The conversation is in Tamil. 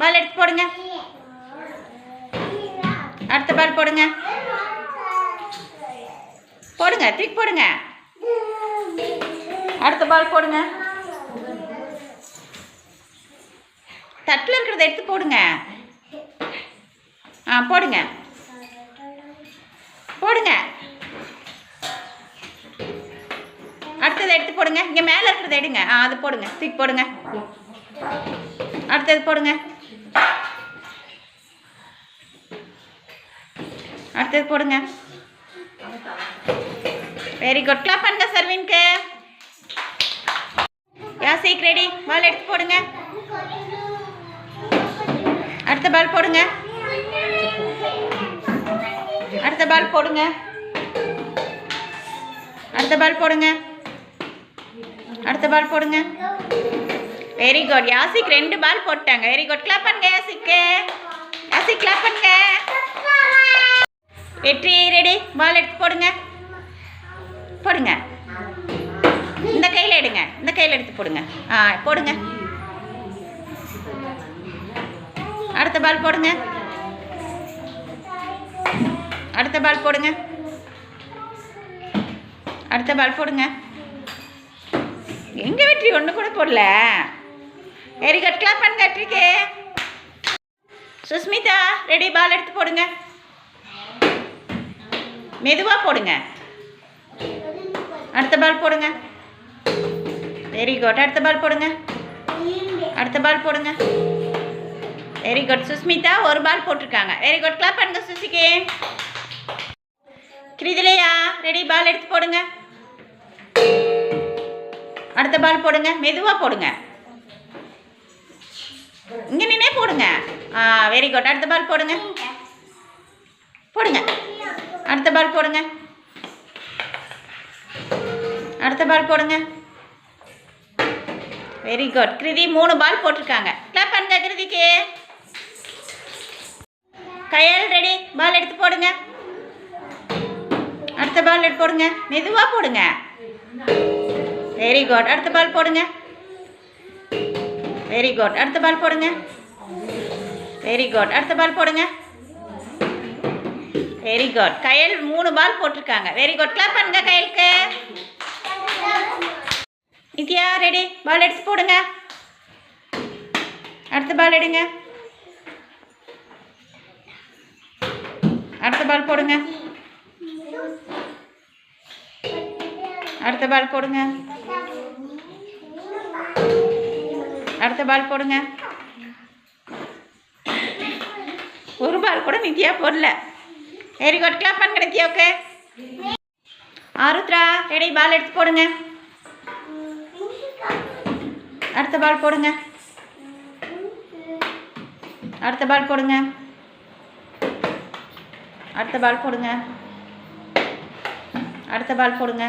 பால் எடுத்து போடுங்க. அடுத்த பால் போடுங்க. போடுங்க, தூக்கி போடுங்க. அடுத்த பால் போடுங்க. தட்டில் இருக்கிறத எடுத்து போடுங்க. போடுங்க போடுங்க. அடுத்ததை எடுத்து போடுங்க. இங்கே மேலே இருக்கிறத எடுங்க. அது போடுங்க, தூக்கி போடுங்க. அடுத்தது போடுங்க. அடுத்தது போடுங்க. Very good. கிளாப் பண்ணுங்க சர்வின்க்கு. யாசிக் ரெடி. பால் எடுத்து போடுங்க. அடுத்த பால் போடுங்க. அடுத்த பால் போடுங்க. அடுத்த பால் போடுங்க. அடுத்த பால் போடுங்க. Very good. யாசிக் 2 பால் போட்டாங்க. Very good. கிளாப் பண்ணுங்க யாசிக்கு. யாசிக் கிளாப் பண்ணுங்க. வெற்றி ரெடி. பால் எடுத்து போடுங்க. போடுங்க. இந்த கையில் எடுங்க. இந்த கையில் எடுத்து போடுங்க. போடுங்க. அடுத்த பால் போடுங்க. அடுத்த பால் போடுங்க. அடுத்த பால் போடுங்க. எங்க வெற்றி ஒன்று கூட போடல. Very good. கிளாப் பண்ணுங்க வெற்றிக்கு. சுஸ்மிதா ரெடி. பால் எடுத்து போடுங்க. மெதுவாக போடுங்க. அடுத்த பால் போடுங்க. Very good. அடுத்த பால் போடுங்க. அடுத்த பால் போடுங்க. Very good. சுஸ்மிதா 1 பால் போட்டிருக்காங்க. Very good. கிளாப் பண்ணுங்க சுசிக்கு. கிரிதிலையா ரெடி. பால் எடுத்து போடுங்க. அடுத்த பால் போடுங்க. மெதுவாக போடுங்க. இங்கே நின்னே போடுங்க. Very good. அடுத்த பால் போடுங்க. போடுங்க. அடுத்த பால் போடுங்க. அடுத்த பால் போடுங்க. Very good. கிருதி 3 பால் போட்டிருக்காங்க. கிளாப் பண்ணுங்க கிருதிக்கு. கயல் ரெடி. பால் எடுத்து போடுங்க. அடுத்த பால் எடுத்து போடுங்க. மெதுவாக போடுங்க. Very good. அடுத்த பால் போடுங்க. Very good. அடுத்த பால் போடுங்க. Very good. அடுத்த பால் போடுங்க. Very good. கயல் 3 பால் போட்டிருக்காங்க. Very good. கிளாப் பண்ணுங்க கயலுக்கு. நித்யா ரெடி. பால் எடுத்து போடுங்க. அடுத்த பால் எடுங்க. அடுத்த பால் போடுங்க. அடுத்த பால் போடுங்க. அடுத்த பால் போடுங்க. 1 பால் கூட நித்யா போடல. Very good. கிளாப் பண்ணுங்க நித்யாவுக்கு. ஆருத்ரா ரெடி. பால் எடுத்து போடுங்க. அடுத்த பால் போடுங்க. அடுத்த பால் போடுங்க. அடுத்த பால் போடுங்க. அடுத்த பால் போடுங்க.